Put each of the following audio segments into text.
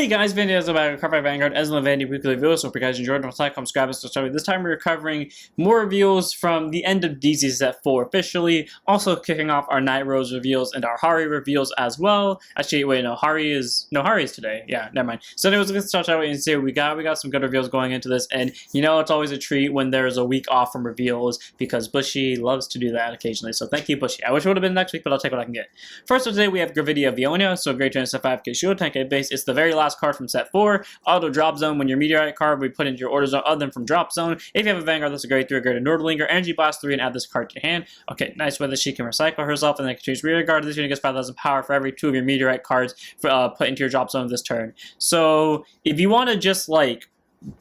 Hey guys, Vanity Ezel back with Cover Vanguard, Ezel and Vanity Weekly Reviews. Hope you guys enjoyed. Don't like, comment, subscribe, and start. This time we're covering more reveals from the end of DZ Set 4 officially. Also kicking off our Nightrose reveals and our Harri reveals as well. Actually, wait, no, Harri is today. Yeah, never mind. So anyways, let's start out and see what we got. We got some good reveals going into this, and you know it's always a treat when there's a week off from reveals because Bushy loves to do that occasionally. So thank you, Bushy. I wish it would have been next week, but I'll take what I can get. First of today, we have Gravidia Vionia, so Great Giant Set 5K Shield, 10K base. It's the very last card from Set 4. Auto Drop Zone. When your Meteorite card will be put into your order zone other than from Drop Zone. If you have a Vanguard that's a grade 3 or greater Nordlinger, Energy Blast 3 and add this card to your hand. Okay, nice way that she can recycle herself and then can choose Rear Guard. This unit gets 5,000 power for every 2 of your Meteorite cards put into your Drop Zone this turn. So if you want to just like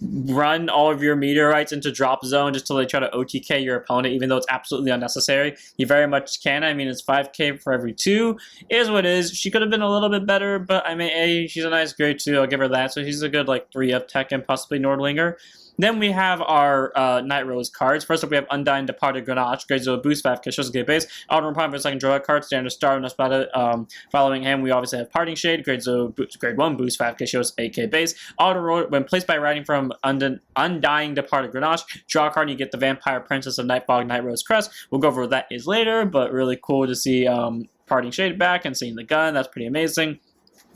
run all of your meteorites into drop zone just to like try to OTK your opponent, even though it's absolutely unnecessary, you very much can. I mean, it's 5k for every 2. It is what it is. She could have been a little bit better, but I mean, A, she's a nice grade 2. I'll give her that. So she's a good like 3 up tech and possibly Nordlinger. Then we have our Nightrose cards. First up, we have Undying Departed Grenache, grade 0 boost 5k, shows get base. Auto Prime for the second draw card, standard star, and following him, we obviously have Parting Shade, grade 0 grade 1 boost 5k, shows 8k base. Auto roll, when placed by writing from Undying Departed Grenache, draw a card and you get the Vampire Princess of Nightfog Nightrose Crest. We'll go over what that is later, but really cool to see Parting Shade back and seeing the gun. That's pretty amazing.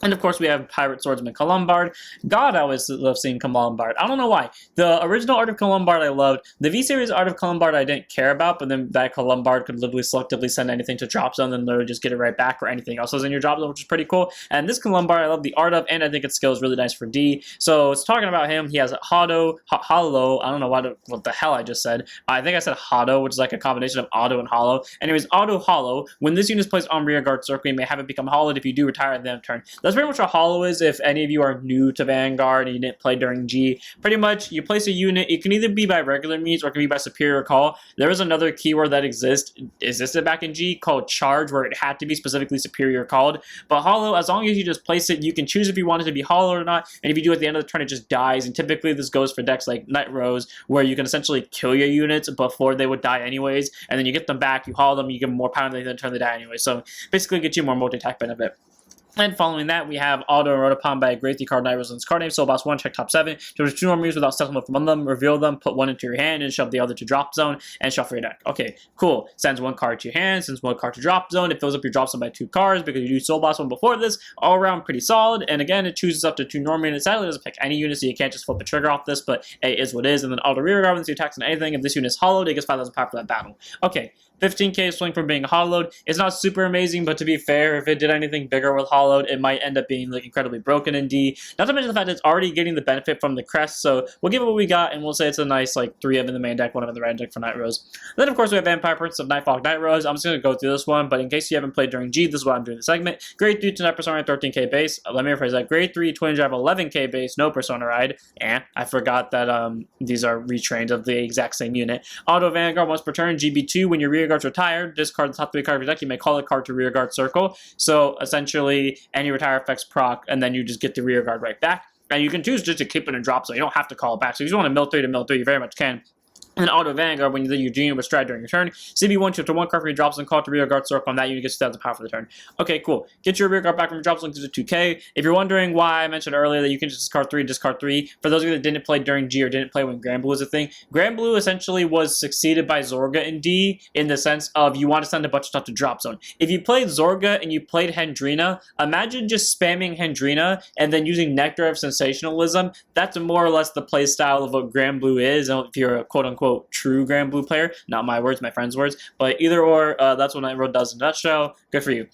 And of course, we have Pirate Swordsman Columbard. God, I always love seeing Columbard. I don't know why. The original Art of Columbard I loved. The V-Series Art of Columbard I didn't care about, but then that Columbard could literally selectively send anything to drop zone and literally just get it right back or anything else was in your drop zone, which is pretty cool. And this Columbard I love the art of, and I think its skill is really nice for D. So it's talking about him. He has a Hollow. I don't know what the hell I just said. I think I said Hollow, which is like a combination of Auto and Hollow. Anyways, Auto Hollow. When this unit is placed on rear guard circle, you may have it become hollowed if you do retire at the end of turn. That's pretty much what Hollow is. If any of you are new to Vanguard and you didn't play during G, pretty much you place a unit. It can either be by regular means or it can be by superior call. There is another keyword that existed back in G called charge, where it had to be specifically superior called. But Hollow, as long as you just place it, you can choose if you want it to be Hollow or not. And if you do at the end of the turn, it just dies. And typically this goes for decks like Nightrose, where you can essentially kill your units before they would die anyways. And then you get them back, you hollow them, you give them more power, and then turn they die anyway. So basically get you more multi-attack benefit. And following that, we have Auto and Rotopalm by a grade 3 card Nightrose in its card name. So boss 1, check top 7. Choose 2 normal moves without settlement from one of them. Reveal them, put 1 into your hand, and shove the other to drop zone, and shuffle your deck. Okay, cool. Sends 1 card to your hand, sends 1 card to drop zone. It fills up your drop zone by 2 cards because you do Soul Boss 1 before this. All around pretty solid. And again, it chooses up to 2 normal units. Sadly, it doesn't pick any unit, so you can't just flip a trigger off this, but it is what it is. And then Auto Rear Guard, when you attacks on anything, if this unit is hollowed, it gets 5,000 power for that battle. Okay. 15k swing from being hollowed. It's not super amazing, but to be fair, if it did anything bigger with hollowed, it might end up being like incredibly broken in D. Not to mention the fact that it's already getting the benefit from the crest, so we'll give it what we got, and we'll say it's a nice like 3 of in the main deck, 1 of in the red deck for Nightrose. Then of course we have Vampire Prince of Nightfog Nightrose. I'm just going to go through this one, but in case you haven't played during G, this is what I'm doing the segment. Grade 3 to Persona 13k base. Let me rephrase that. Grade 3 Twin Drive 11k base, no Persona Ride. I forgot that these are retrained of the exact same unit. Auto Vanguard once per turn. GB2, when your rear guard's retired, discard the top 3 card of your deck, you may call a card to rear guard circle. So essentially, any retire effects proc, and then you just get the rear guard right back. And you can choose just to keep it in drop, so you don't have to call it back. So if you want to mill 3 to mill 3, you very much can. And Auto Vanguard, when you do your junior with stride during your turn, CB1 to 1 card from your drops and call to rear guard circle, and that unit gets 2,000 power for the turn. Okay, cool. Get your rear guard back from your drops and gives it 2k. If you're wondering why I mentioned earlier that you can just discard 3, for those of you that didn't play during G or didn't play when Grand Blue was a thing, Grand Blue essentially was succeeded by Zorga in D in the sense of you want to send a bunch of stuff to drop zone. If you played Zorga and you played Hendrina, imagine just spamming Hendrina and then using Nectar of Sensationalism. That's more or less the play style of what Grand Blue is, if you're a quote-unquote true Grand Blue player. Not my words, my friend's words. But either or, that's what Nightrose does in a nutshell. Good for you.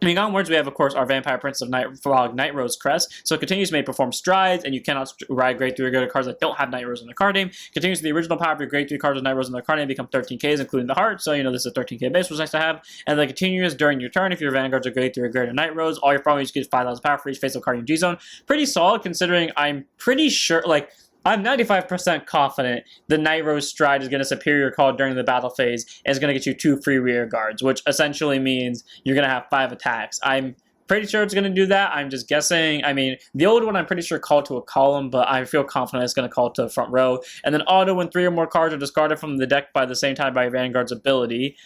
Moving onwards, we have, of course, our Vampire Prince of Nightfog Nightrose Crest. So it continues to perform strides, and you cannot ride grade 3 or greater cards that don't have Nightrose in their card name. Continues the original power of your grade 3 cards with Nightrose in their card name become 13ks, including the heart. So, you know, this is a 13k base, which is nice to have. And then continues during your turn. If your Vanguards are grade 3 or greater Nightrose, all your problems get 5,000 power for each face of card in G zone. Pretty solid, considering I'm pretty sure, like, I'm 95% confident the Nightrose Stride is going to superior call during the battle phase and is going to get you 2 free rear guards, which essentially means you're going to have 5 attacks. I'm pretty sure it's going to do that. I'm just guessing. I mean, the old one I'm pretty sure called to a column, but I feel confident it's going to call to the front row. And then auto when 3 or more cards are discarded from the deck by the same time by Vanguard's ability.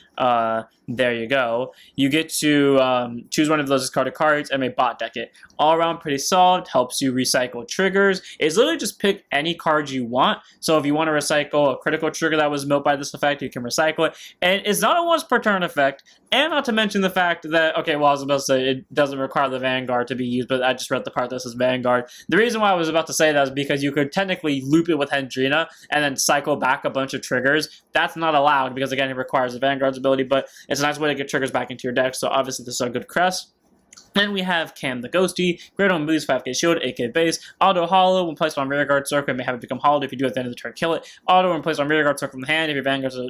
There you go. You get to choose one of those discarded cards and may bot deck it. All around pretty solid, helps you recycle triggers. It's literally just pick any card you want. So if you want to recycle a critical trigger that was milked by this effect, you can recycle it. And it's not a once per turn effect. And not to mention the fact that, okay, well, I was about to say it doesn't require the Vanguard to be used, but I just read the part that says Vanguard. The reason why I was about to say that is because you could technically loop it with Hendrina and then cycle back a bunch of triggers. That's not allowed because, again, it requires the Vanguard's ability, but it's a nice way to get triggers back into your deck, so obviously this is a good crest. Then we have Cam the Ghosty, Great on Boost, 5k shield, 8k base, auto hollow, when placed on rearguard circle, it may have it become hollowed. If you do at the end of the turn, kill it. Auto when placed on rearguard circle from the hand, if your Vanguard's a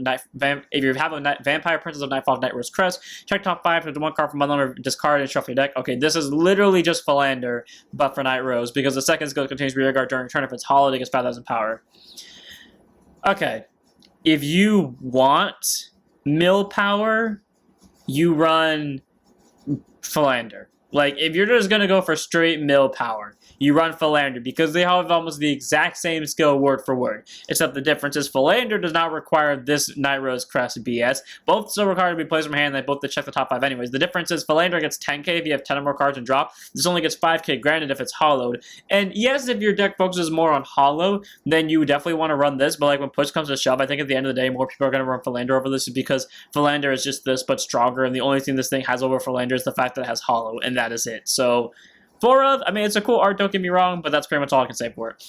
if you have a Vampire Princess of Nightfall Nightrose Crest, check top 5 to 1 card from one number, discard and shuffle your deck. Okay, this is literally just Philander, but for Nightrose, because the second skill contains rearguard during turn. If it's hollowed, it gets 5,000 power. Okay, if you want mill power, you run Philander. Like, if you're just going to go for straight mill power, you run Philander, because they have almost the exact same skill word for word. Except the difference is Philander does not require this Nightrose Crest BS. Both still require to be placed from hand, they both check the top 5 anyways. The difference is Philander gets 10k if you have 10 or more cards and drop. This only gets 5k, granted, if it's hollowed. And yes, if your deck focuses more on hollow, then you definitely want to run this, but like when push comes to shove, I think at the end of the day, more people are going to run Philander over this, because Philander is just this, but stronger, and the only thing this thing has over Philander is the fact that it has hollow, and that is it. So, I mean, it's a cool art, don't get me wrong, but that's pretty much all I can say for it.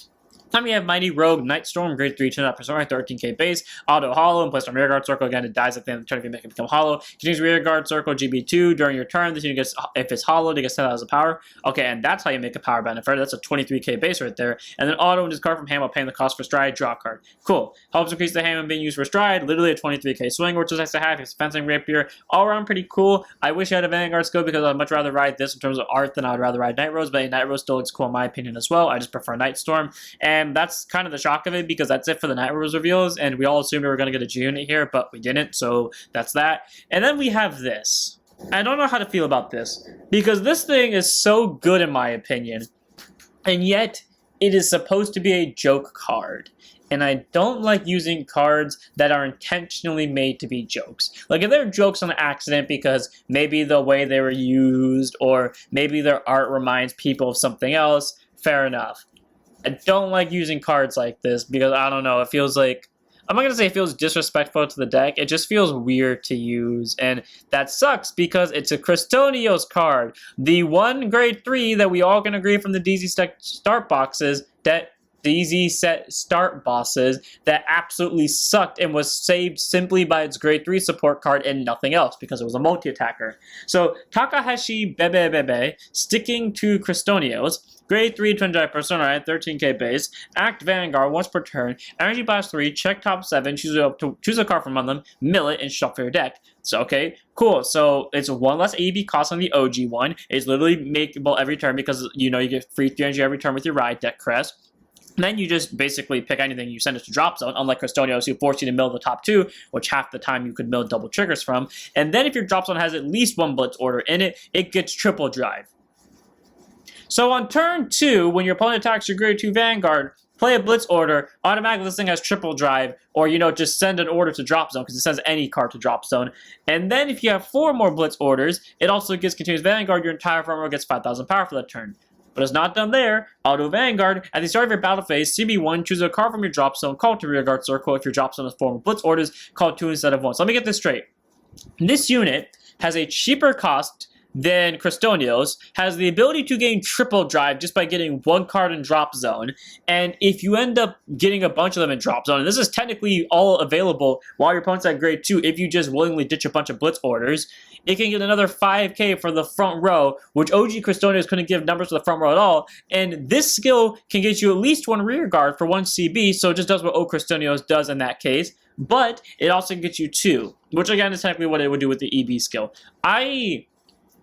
Then we have Mighty Rogue, Nightstorm, grade 3, 10 Persona, 13k base, auto hollow, and placed on rearguard circle. Again, it dies at the end of the turn if you make it become hollow. Continues rearguard circle, GB2 during your turn. This unit gets, if it's hollowed, it gets 10,000 power. Okay, and that's how you make a power benefit. That's a 23k base right there. And then auto and discard from hand while paying the cost for stride, draw a card. Cool. Helps increase the hand when being used for stride. Literally a 23k swing, which is nice to have. It's fencing rapier. All around pretty cool. I wish I had a Vanguard skill because I'd much rather ride this in terms of art than I would rather ride Nightrose, but Nightrose still looks cool in my opinion as well. I just prefer Nightstorm. And that's kind of the shock of it, because that's it for the Nightrose reveals, and we all assumed we were going to get a G unit here, but we didn't, so that's that. And then we have this. I don't know how to feel about this, because this thing is so good in my opinion, and yet it is supposed to be a joke card. And I don't like using cards that are intentionally made to be jokes. Like, if they're jokes on accident because maybe the way they were used, or maybe their art reminds people of something else, fair enough. I don't like using cards like this because, I don't know, it feels like, I'm not going to say it feels disrespectful to the deck, it just feels weird to use, and that sucks because it's a Christanos card. The one grade 3 that we all can agree from the DZ start boxes, that DZ set start bosses, that absolutely sucked and was saved simply by its grade 3 support card and nothing else because it was a multi-attacker. So Takahashi Bebe sticking to Christanos, grade 3 Twin Persona at 13k base, act Vanguard once per turn, energy blast 3, check top 7, choose a card from among them, mill it, and shuffle your deck. So, okay, cool. So it's 1 less AEB cost on the OG one. It's literally makeable every turn because, you know, you get free 3 energy every turn with your ride deck crest. And then you just basically pick anything, you send it to drop zone, unlike Christanos, who force you to mill the top 2, which half the time you could mill double triggers from. And then if your drop zone has at least 1 blitz order in it, it gets triple drive. So on turn 2, when your opponent attacks your grade 2 Vanguard, play a blitz order, automatically this thing has triple drive, or, you know, just send an order to drop zone, because it sends any card to drop zone. And then if you have 4 more blitz orders, it also gets continuous Vanguard, your entire front row gets 5,000 power for that turn. But it's not done there. Auto Vanguard, at the start of your battle phase, CB1, choose a card from your drop zone, call to rearguard circle. If your drop zone is 4 more blitz orders, call 2 instead of 1. So let me get this straight. This unit has a cheaper cost than Christanos, has the ability to gain triple drive just by getting 1 card in drop zone, and if you end up getting a bunch of them in drop zone, and this is technically all available while your opponent's at grade 2, if you just willingly ditch a bunch of blitz orders, it can get another 5k for the front row, which OG Christanos couldn't give numbers for the front row at all, and this skill can get you at least 1 rear guard for 1 CB, so it just does what OG Christanos does in that case, but it also gets you 2, which again is technically what it would do with the EB skill. I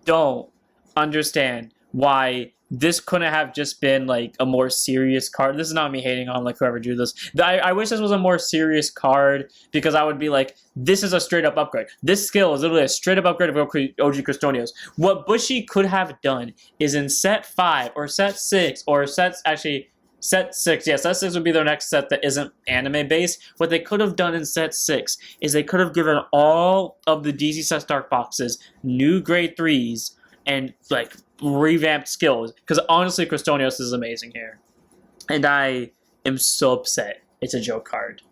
don't understand why this couldn't have just been like a more serious card. This is not me hating on like whoever drew this. I wish this was a more serious card because I would be like, this is a straight up upgrade. This skill is literally a straight up upgrade of OG Christanos. What Bushy could have done is in set 5 or set 6 or set 6, yeah, set 6 would be their next set that isn't anime based. What they could have done in set 6 is they could have given all of the DC set Stark boxes new grade 3s and like revamped skills. Because honestly, Christanos is amazing here. And I am so upset it's a joke card.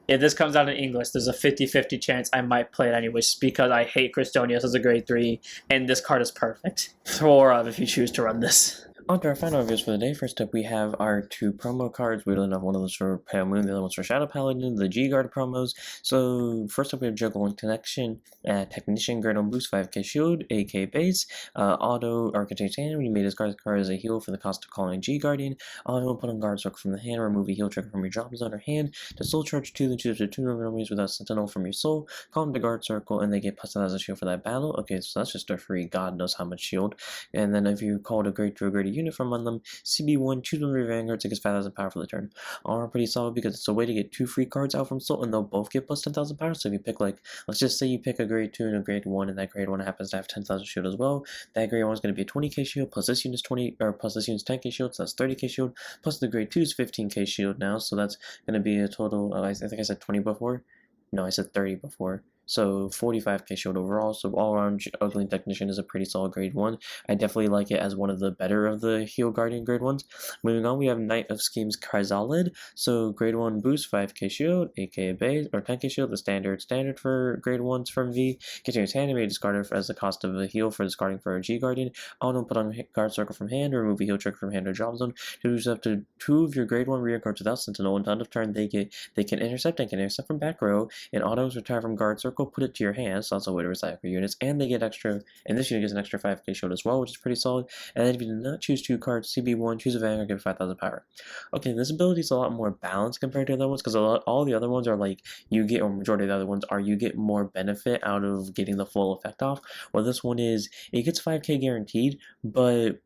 If this comes out in English, there's a 50-50 chance I might play it anyways because I hate Christanos as a grade 3, and this card is perfect. Throw of if you choose to run this. On to our final reviews for the day. First up, we have our 2 promo cards. We only have one of those for Pale Moon, the other one's for Shadow Paladin, the G-Guard promos. So, first up, we have Juggling Connection, Technician, Great on Boost, 5k Shield, AK Base, Auto, Architect's Hand. When you made this card as a heal for the cost of calling G-Guardian. Auto, put on Guard Circle from the hand, remove a heal trigger from your drop zone or hand. To Soul Charge 2, then choose up to 2 enemies without Sentinel from your soul. Call them to Guard Circle, and they get plus as a shield for that battle. Okay, so that's just a free God knows how much shield. And then if you called a Great to a Greater unit from among them, CB1, choose one of your vanguards, it gets 5,000 power for the turn. All pretty solid because it's a way to get 2 free cards out from Soul, and they'll both get plus 10,000 power. So if you pick, like, let's just say you pick a grade 2 and a grade 1, and that grade 1 happens to have 10,000 shield as well, that grade 1 is going to be a 20k shield, plus this unit's 20, or plus this unit's 10k shield, so that's 30k shield, plus the grade 2 is 15k shield now, so that's going to be a total, I think I said 20 before? No, I said 30 before. So 45k shield overall, so all around Juggling Technician is a pretty solid grade 1. I definitely like it as one of the better of the Heal Guardian grade 1s. Moving on, we have Knight of Schemes Chrysalid. So grade 1 boost, 5k shield, 8k base, or 10k shield, the standard for grade 1s from V. Continuous hand, you may discard it as the cost of a heal for discarding for a G Guardian. Auto, put on Guard Circle from hand, remove a heal trigger from hand or drop zone. Choose up to 2 of your grade 1 rear guards without Sentinel. Until end of turn, they can intercept and can intercept from back row. And autos retire from Guard Circle, put it to your hand, so that's a way to recycle units, and they get extra, and this unit gets an extra 5k shield as well, which is pretty solid. And then if you do not choose 2 cards, CB1, choose a Vanguard, give 5,000 power. Okay, this ability is a lot more balanced compared to the other ones, because all the other ones are like, you get, or majority of the other ones are, you get more benefit out of getting the full effect off, while this one is, it gets 5k guaranteed, but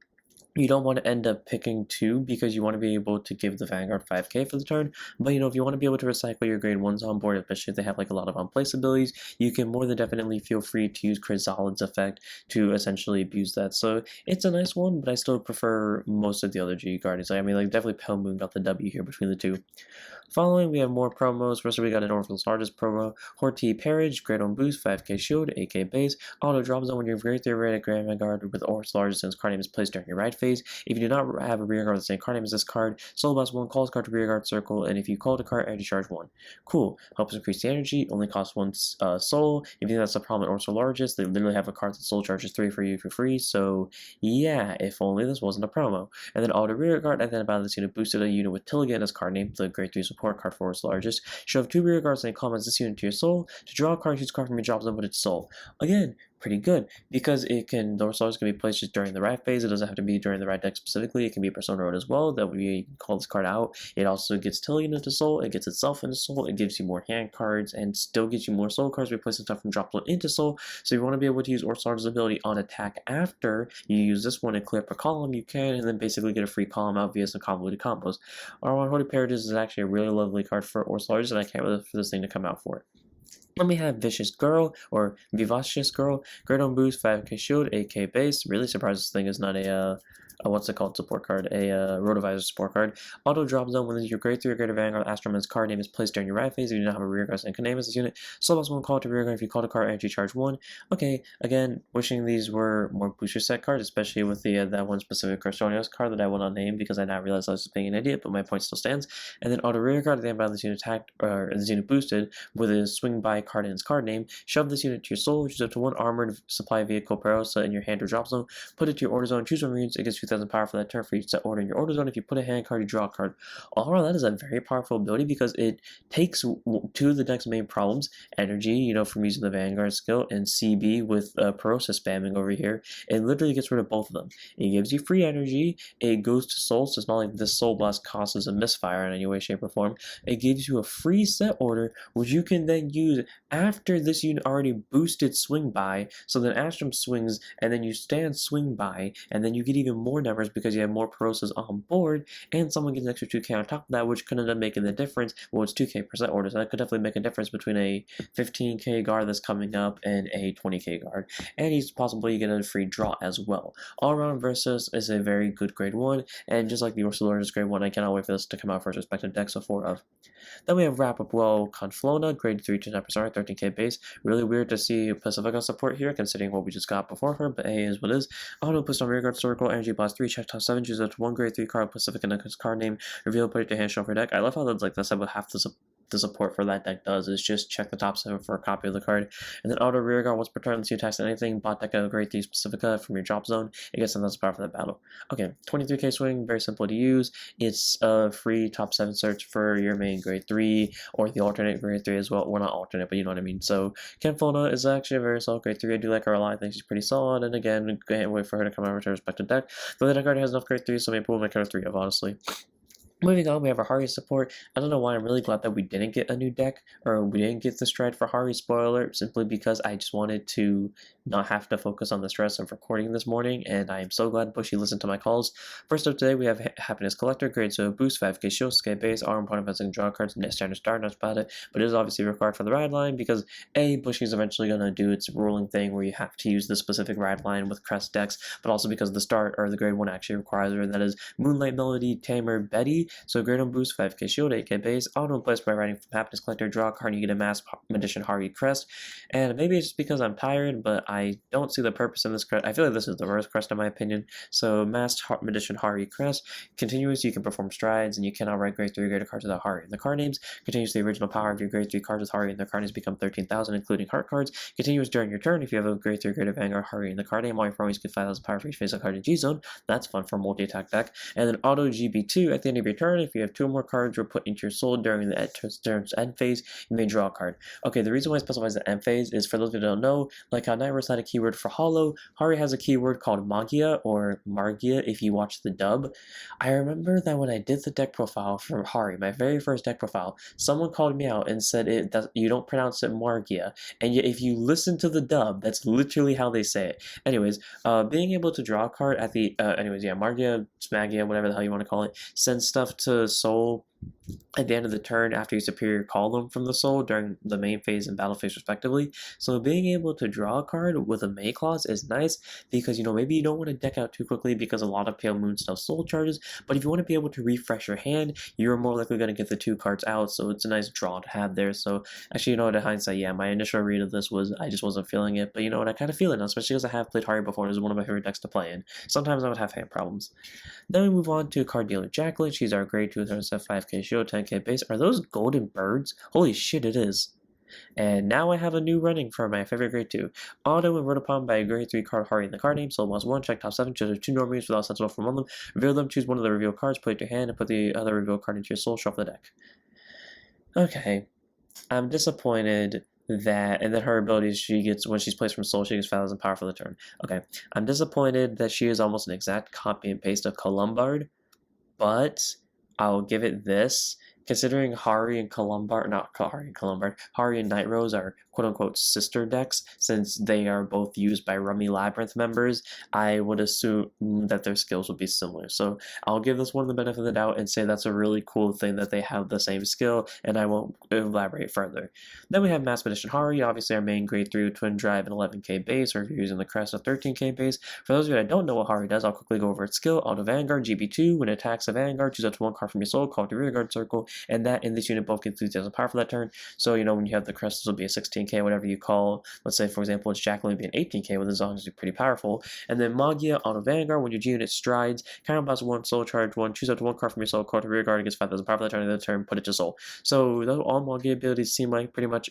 you don't want to end up picking 2 because you want to be able to give the Vanguard 5k for the turn. But if you want to be able to recycle your grade 1s on board, especially if they have like a lot of on-place abilities, you can more than definitely feel free to use Chrysalid's effect to essentially abuse that. So it's a nice one, but I still prefer most of the other G Guardians. Definitely Pale Moon got the W here between the 2. Following, we have more promos. First, we got an Orphan's Largest promo. Horti Parage, Great on Boost, 5k Shield, 8k Base. Auto drop zone when your Great Theoretic Grand Vanguard with Orphan's Largest and its card name is placed during your right phase. If you do not have a rear guard with the same card name as this card, Soul Boss 1 calls card to rear guard circle, and if you call the card, energy charge 1. Cool. Helps increase the energy, only costs 1 soul. If you think that's a problem at Orphan's Largest, they literally have a card that soul charges 3 for you for free, so yeah, if only this wasn't a promo. And then auto rear guard, and then about this unit boosted a unit with Tilligan as card name, the Grade 3 support card for Orphan's Largest. Shove 2 rear guards and comments this unit to your soul. To draw a card, choose a card from your drop zone with its soul. Again, pretty good, because the Orphan's Largest can be placed just during the right phase. It doesn't have to be during the right deck specifically. It can be a Persona Road as well. That we call this card out. It also gets Tilligan into soul. It gets itself into soul. It gives you more hand cards and still gives you more soul cards. Replacing stuff from drop zone into soul. So if you want to be able to use Orphan's Largest ability on attack after you use this one and clear up a column, you can, and then basically get a free column out via some convoluted combos. R1 Holy Parages is actually a really lovely card for Orphan's Largest, and I can't wait for this thing to come out for it. Then we have Vicious Girl, or Vivacious Girl, Great on Boost, 5k Shield, 8k Base. Really surprised this thing is not a what's it called, support card, a Rotovisor support card. Auto drop zone when your grade 3 or greater Vanguard Astroman's card name is placed during your right phase. If you do not have a rear guard and can name as this unit, Soul Boss 1 call to rear guard. If you call the card, energy charge 1. Okay, again, wishing these were more booster set cards, especially with the that one specific Christanos card that I will not name because I now realize I was being an idiot, but my point still stands. And then auto rear guard, at the end of this unit attacked, or this unit boosted with a swing by card in its card name. Shove this unit to your soul, choose up to 1 armored supply vehicle Perosa in your hand or drop zone. Put it to your order zone, choose 1 Marines, it gets 2,000 power for that turn for each set order in your order zone. If you put a hand card, you draw a card. All around, that is a very powerful ability because it takes 2 of the deck's main problems, energy, from using the Vanguard skill, and CB with Perosa spamming over here. It literally gets rid of both of them. It gives you free energy, it goes to soul, so it's not like this soul blast causes a misfire in any way, shape, or form. It gives you a free set order, which you can then use after this unit already boosted swing by, so then Astrum swings, and then you stand swing by, and then you get even more more numbers because you have more Perosas on board, and someone gets an extra 2k on top of that, which could end up making the difference. Well, it's 2k percent order, so that could definitely make a difference between a 15k guard that's coming up and a 20k guard. And he's possibly get a free draw as well. All around Versus is a very good grade 1, and just like the Ursulor's grade 1, I cannot wait for this to come out for its respective decks of 4 of. Then we have Wrap Up Well Conflona, grade 3 to 9%, 13k base. Really weird to see Pacifica support here, considering what we just got before her, but hey, is what is. Auto puts on Rearguard Circle, Energy Blast 3, check top 7, choose up to 1 grade 3 card, Pacifica in his card name, reveal, put it to hand, shuffle your deck. I love how that's like that's what half the support for that deck does is just check the top 7 for a copy of the card. And then auto rearguard once per turn, unless you attacks anything, bot deck a grade 3 Pacifica from your drop zone, it gets 10,000 power for that battle. Okay, 23k swing, very simple to use. It's a free top 7 search for your main grade 3, or the alternate grade 3 as well. Well, not alternate, but you know what I mean. So Canflona is actually a very solid grade 3. I do like her a lot. I think she's pretty solid, and again, can't wait for her to come over to her respective deck. But the deck already has enough grade 3, so maybe we'll make her a 3 of, honestly. Moving on, we have our Harri support. I don't know why I'm really glad that we didn't get a new deck, or we didn't get the stride for Harri, spoiler, simply because I just wanted to not have to focus on the stress of recording this morning, and I am so glad Bushy listened to my calls. First up today, we have Happiness Collector, grade so boost, 5k shield, skate base, arm point of and draw cards, net standard star, not about it, but it is obviously required for the ride line, because A, Bushy's eventually going to do its ruling thing where you have to use the specific ride line with crest decks, but also because the start, or the grade 1 actually requires her, that is Moonlight Melody, Tamer, Betty. So grade 1 boost, 5k shield, 8k base, auto place by writing from Happiness Collector, draw a card, and you get a Mass Magician Harri crest. And maybe it's just because I'm tired, but I don't see the purpose in this crest. I feel like this is the worst crest in my opinion. So Mass Magician Harri crest, continuous, you can perform strides, and you cannot write grade 3 greater cards without Harri. The card names continues the original power of your grade 3 cards with Harri, and their card names become 13,000, including heart cards. Continuous during your turn, if you have a grade 3 greater Vanguard Harri in the card name, all your always get 5,000 power for each face of card in G zone. That's fun for multi-attack deck. And then auto GB2 at the end of your turn, if you have 2 more cards were put into your soul during the end phase, you may draw a card. Okay, the reason why it specifies the end phase is, for those who don't know, like how Nightrose had a keyword for hollow, Harri has a keyword called Magia, or Margia if you watch the dub. I remember that when I did the deck profile for Harri, my very first deck profile, someone called me out and said you don't pronounce it Margia, and yet if you listen to the dub, that's literally how they say it. Anyways, being able to draw a card at the, Margia, Smagia, whatever the hell you want to call it, send stuff to soul at the end of the turn after you superior call them from the soul during the main phase and battle phase respectively. So being able to draw a card with a May clause is nice because, maybe you don't want to deck out too quickly because a lot of Pale Moon stuff soul charges, but if you want to be able to refresh your hand, you're more likely going to get the 2 cards out, so it's a nice draw to have there. So actually, in hindsight, yeah, my initial read of this was I just wasn't feeling it, but I kind of feel it now, especially because I have played Harri before and it was one of my favorite decks to play in. Sometimes I would have hand problems. Then we move on to card dealer Jacqueline. She's our grade 2 5k shield, 10k base. Are those golden birds? Holy shit, it is. And now I have a new running for my favorite grade 2. Auto and wrote upon by a grade 3 card Harri in the card name. So once 1, check top 7, choose 2 normies without sentinel from among them. Reveal them, choose one of the reveal cards, put it to your hand, and put the other reveal card into your soul, shuffle the deck. Okay. I'm disappointed that, and then her abilities, she gets, when she's placed from soul, she gets 5,000 power for the turn. Okay. I'm disappointed that she is almost an exact copy and paste of Columbard, but I'll give it this. Considering Harri and Columbard, not Harri and Columbard, Harri and Nightrose are quote-unquote sister decks, since they are both used by Rummy Labyrinth members, I would assume that their skills would be similar. So I'll give this one the benefit of the doubt and say that's a really cool thing that they have the same skill, and I won't elaborate further. Then we have Mass Magician Harri, obviously our main grade 3 Twin Drive and 11k base, or if you're using the crest, a 13k base. For those of you that don't know what Harri does, I'll quickly go over its skill. Auto Vanguard, GB2, when it attacks a Vanguard, choose up to 1 card from your soul, call it the rearguard circle, and that in this unit both get 3,000 power for that turn. So, when you have the crest, this will be a 16k, whatever you call, let's say, for example, it's Jacqueline being 18k, with as long as you're pretty powerful. And then Magia, Auto Vanguard, when your G unit strides, counterblast 1, soul charge 1, choose up to 1 card from your soul, call it the rearguard, it gets 5,000 power for that turn, and the turn, put it to soul. So, those all Magia abilities seem like pretty much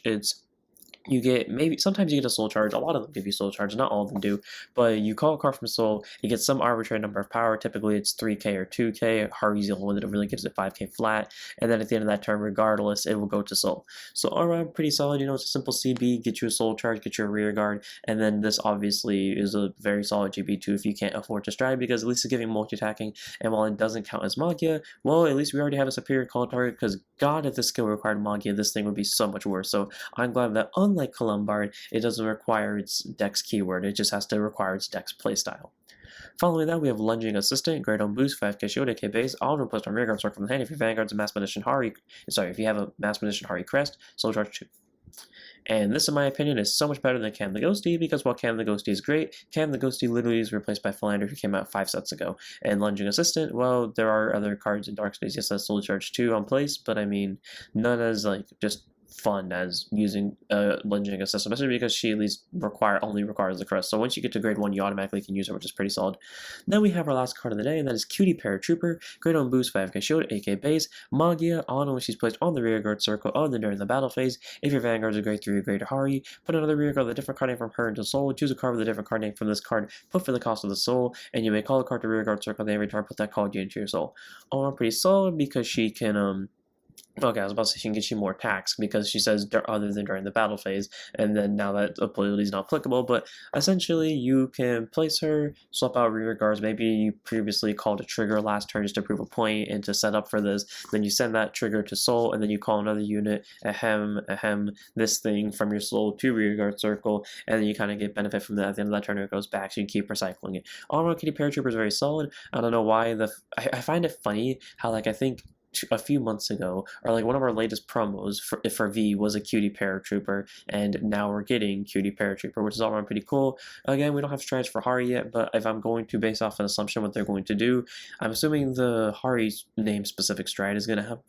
you get, maybe, sometimes you get a soul charge, a lot of them give you soul charge, not all of them do, but you call a card from soul, it gets some arbitrary number of power, typically it's 3k or 2k, Harri's the only one that really gives it 5k flat, and then at the end of that turn, regardless, it will go to soul. So all around, pretty solid, it's a simple CB, get you a soul charge, get your rear guard, and then this obviously is a very solid GB2 if you can't afford to stride, because at least it's giving multi-attacking, and while it doesn't count as Magia, well, at least we already have a superior call target, because god, if this skill required Magia, this thing would be so much worse. So I'm glad that unlike Columbard, it doesn't require its dex keyword, it just has to require its dex playstyle. Following that, we have Lunging Assistant, Great on Boost, 5k shield, AK base, auto plus on rearguard circle from the hand if your Vanguard's a Mass Magician Harri. Sorry, if you have a Mass Magician Harri crest, Soul Charge 2. And this, in my opinion, is so much better than Cam the Ghosty, because while Cam the Ghosty is great, Cam the Ghosty literally is replaced by Philander, who came out 5 sets ago. And Lunging Assistant, well, there are other cards in Dark Space, yes, that's Soul Charge 2 on place, but I mean, none as, like, just fun as using Lunging Assistant, especially because she at least only requires the crest. So once you get to grade 1, you automatically can use her, which is pretty solid. Then we have our last card of the day, and that is Cutie Paratrooper, Great on Boost, 5k shield, AK base, Magia, on when she's placed on the rearguard circle other than during the battle phase. If your Vanguard is a grade 3 or greater Harri, put another rearguard with a different card name from her into soul, choose a card with a different card name from this card, put for the cost of the soul, and you may call a card to rearguard circle, then every turn put that card into your soul. All pretty solid because she can okay, I was about to say she can get you more attacks because she says other than during the battle phase, and then now that ability is not applicable, but essentially you can place her, swap out rear guards, maybe you previously called a trigger last turn just to prove a point and to set up for this, then you send that trigger to soul, and then you call another unit, this thing from your soul to rear guard circle, and then you kind of get benefit from that. At the end of that turn it goes back, so you keep recycling it. All around Kitty Paratrooper is very solid. I don't know why I find it funny how, like, I think a few months ago, or like one of our latest promos for V was a Cutie Paratrooper, and now we're getting Cutie Paratrooper, which is all around pretty cool. Again, we don't have strides for Harri yet, but if I'm going to base off an assumption what they're going to do, I'm assuming the Harri's name specific stride is going to have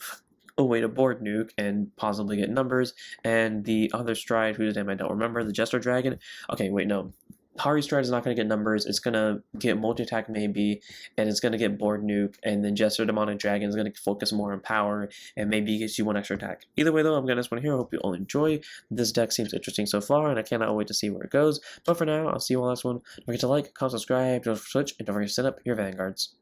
a way to board nuke and possibly get numbers, and the other stride, whose name I don't remember, the Jester Dragon. Okay, wait, no. Harri's stride is not going to get numbers, it's going to get multi-attack maybe, and it's going to get board nuke, and then Jester Demonic Dragon is going to focus more on power, and maybe gets you 1 extra attack. Either way though, I'm going to this one here. I hope you all enjoy. This deck seems interesting so far, and I cannot wait to see where it goes. But for now, I'll see you all next one. Don't forget to like, comment, subscribe, don't switch, and don't forget to set up your Vanguards.